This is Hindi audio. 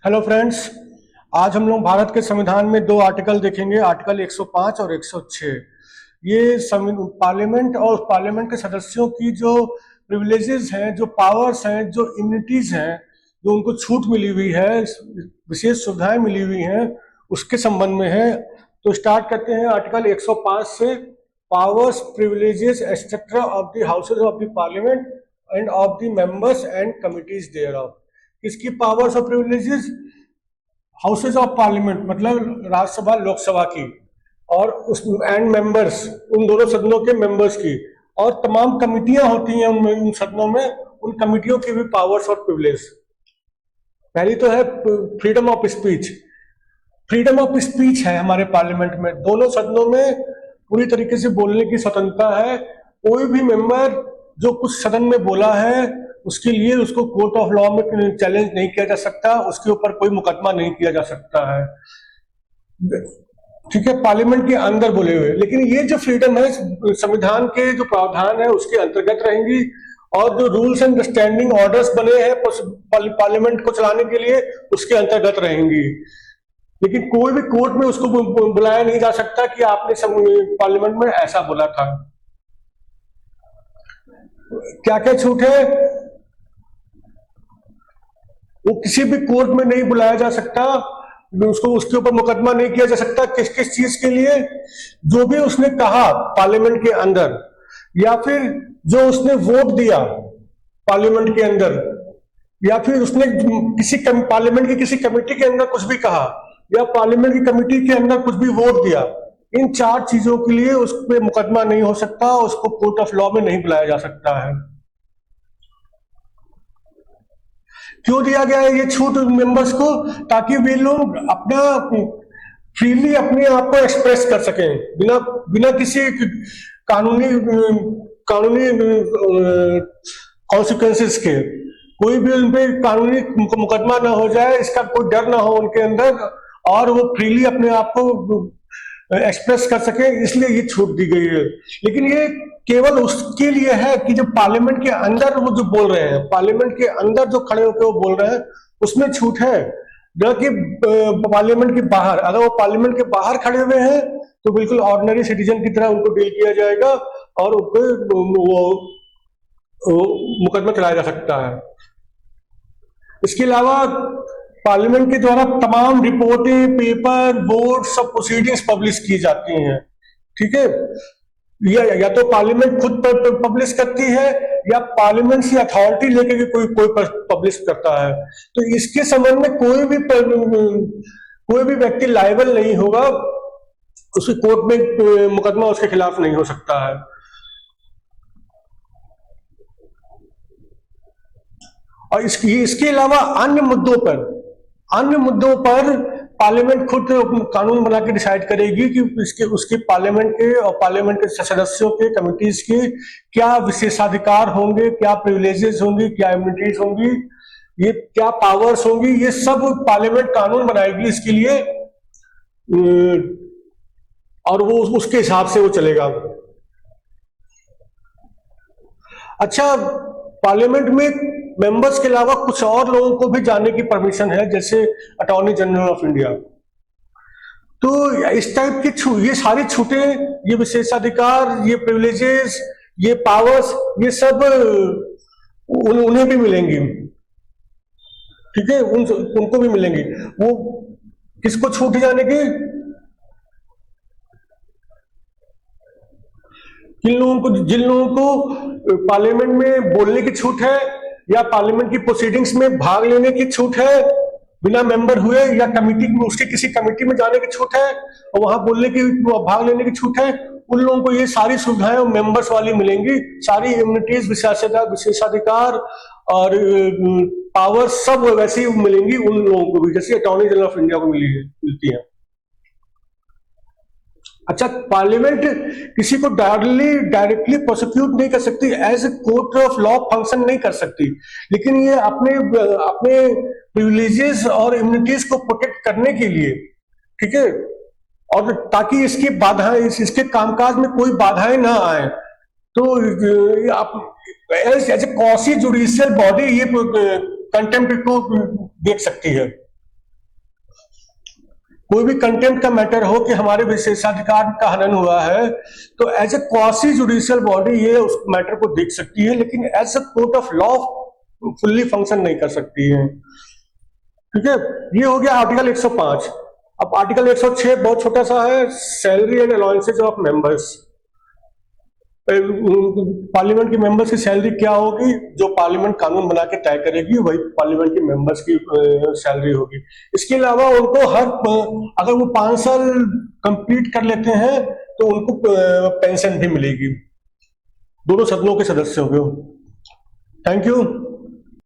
Hello friends. आज हम लोग भारत के संविधान में दो आर्टिकल देखेंगे, आर्टिकल 105 और 106। ये पार्लियामेंट और पार्लियामेंट के सदस्यों की जो प्रिविलेजेस हैं, जो पावर्स हैं, जो इम्यूनिटीज हैं, जो उनको छूट मिली हुई है, विशेष सुविधाएं मिली हुई हैं, उसके संबंध में है। तो स्टार्ट करते हैं आर्टिकल 105 से। Powers, privileges etcetera of the houses of the parliament and of the members and committees thereof ऑफ। किसकी पावर्स और प्रिविलेजेस? हाउसेज ऑफ पार्लियामेंट मतलब राज्यसभा लोकसभा की, और उस एंड मेंबर्स उन दोनों सदनों के मेंबर्स की, और तमाम कमिटियां होती हैं उन सदनों में, उन कमिटियों की भी पावर्स और प्रिविलेज। पहली तो है freedom of speech. Freedom of speech है हमारे पार्लियामेंट में, दोनों सदनों में पूरी तरीके से बोलने की स्वतंत्रता है। कोई भी मेंबर जो कुछ सदन में बोला है उसके लिए उसको कोर्ट ऑफ लॉ में चैलेंज नहीं किया जा सकता, उसके ऊपर कोई मुकदमा नहीं किया जा सकता है। ठीक है, पार्लियामेंट के अंदर बोले हुए। लेकिन ये जो फ्रीडम है संविधान के जो प्रावधान है उसके अंतर्गत रहेंगी, और जो रूल्स एंड स्टैंडिंग ऑर्डर्स बने हैं पार्लियामेंट को चलाने के लिए उसके अंतर्गत रहेंगी। लेकिन कोई भी कोर्ट में उसको बुलाया नहीं जा सकता कि आपने पार्लियामेंट में ऐसा बोला था। क्या क्या छूट है? वो किसी भी कोर्ट में नहीं बुलाया जा सकता, उसको उसके ऊपर मुकदमा नहीं किया जा सकता। किस किस चीज के लिए? जो भी उसने कहा पार्लियामेंट के अंदर, या फिर जो उसने वोट दिया पार्लियामेंट के अंदर, या फिर उसने किसी पार्लियामेंट की किसी कमेटी के अंदर कुछ भी कहा, या पार्लियामेंट की कमेटी के अंदर कुछ भी वोट दिया, इन चार चीजों के लिए उस पर मुकदमा नहीं हो सकता, उसको कोर्ट ऑफ लॉ में नहीं बुलाया जा सकता है। क्यों दिया गया है ये छूट मेंबर्स को? ताकि वे लोग अपना फ्रीली अपने आप को एक्सप्रेस कर सकें, बिना बिना किसी कानूनी कानूनी कॉन्सिक्वेंसेस के। कोई भी उन पे कानूनी मुकदमा ना हो जाए, इसका कोई डर ना हो उनके अंदर, और वो फ्रीली अपने आप को एक्सप्रेस कर सके, इसलिए ये छूट दी गई है। लेकिन ये केवल उसके लिए है कि जो पार्लियामेंट के अंदर वो जो बोल रहे हैं, पार्लियामेंट के अंदर जो खड़े होकर वो बोल रहे हैं उसमें छूट है। जबकि पार्लियामेंट के बाहर, अगर वो पार्लियामेंट के बाहर खड़े हुए हैं तो बिल्कुल ऑर्डिनरी सिटीजन की तरह उनको डील किया जाएगा, और वो मुकदमा चलाया जा सकता है। इसके अलावा पार्लियामेंट के द्वारा तमाम रिपोर्टें, पेपर, बोर्ड, सब प्रोसीडिंग्स पब्लिश की जाती हैं। ठीक है, या तो पार्लियामेंट खुद पब्लिश करती है, या पार्लियामेंट से अथॉरिटी लेके कोई कोई पब्लिश करता है। तो इसके संबंध में कोई भी व्यक्ति लायबल नहीं होगा, उसकी कोर्ट में मुकदमा उसके खिलाफ नहीं हो सकता है। और इसके अलावा अन्य मुद्दों पर पार्लियामेंट खुद कानून बना के डिसाइड करेगी कि उसके पार्लियामेंट के और पार्लियामेंट के सदस्यों के, कमिटीज के क्या विशेषाधिकार होंगे, क्या प्रिविलेजेस होंगी, क्या इम्यूनिटीज होंगी, ये क्या पावर्स होंगी, ये सब पार्लियामेंट कानून बनाएगी इसके लिए, और वो उसके हिसाब से वो चलेगा। अच्छा, पार्लियामेंट में मेंबर्स के अलावा कुछ और लोगों को भी जाने की परमिशन है, जैसे अटॉर्नी जनरल ऑफ इंडिया। तो इस टाइप की ये सारी छूटें, ये विशेषाधिकार, ये प्रिविलेजेस, ये पावर्स, ये सब उन्हें भी मिलेंगी। ठीक है, उनको भी मिलेंगी। वो किसको छूट जाने की? जिन लोगों को पार्लियामेंट में बोलने की छूट है, या पार्लियामेंट की प्रोसीडिंग्स में भाग लेने की छूट है बिना मेंबर हुए, या उसके किसी कमेटी में जाने की छूट है और वहां बोलने की, भाग लेने की छूट है, उन लोगों को ये सारी सुविधाएं मेंबर्स वाली मिलेंगी। सारी इम्यूनिटीज, विशेषाधिकार और पावर सब वैसे ही मिलेंगी उन लोगों को भी, जैसे अटॉर्नी जनरल ऑफ इंडिया को मिलती है। अच्छा, पार्लियामेंट किसी को डायरेक्टली प्रोसिक्यूट नहीं कर सकती, as a court of law function नहीं कर सकती, लेकिन ये अपने प्रिविलेजेस और इम्यूनिटीज को प्रोटेक्ट करने के लिए, ठीक है, और ताकि इसकी बाधाएं, इसके कामकाज में कोई बाधाएं ना आए, तो as a quasi judicial body ये कंटेम्प्ट को देख सकती है। कोई भी कंटेम्प्ट का मैटर हो कि हमारे विशेषाधिकार का हनन हुआ है, तो as a quasi judicial body ये उस मैटर को देख सकती है, लेकिन as a court of law fully function नहीं कर सकती है। ठीक है, ये हो गया आर्टिकल 105। अब आर्टिकल 106 बहुत छोटा सा है, salary and allowances of members. Parliament की मेंबर्स की सैलरी क्या होगी, जो पार्लियामेंट कानून बना के तय करेगी वही पार्लियामेंट की मेंबर्स की सैलरी होगी। इसके अलावा उनको हर अगर वो 5 साल कंप्लीट कर लेते हैं तो उनको पेंशन भी मिलेगी, दोनों सदनों के सदस्यों को। Thank you.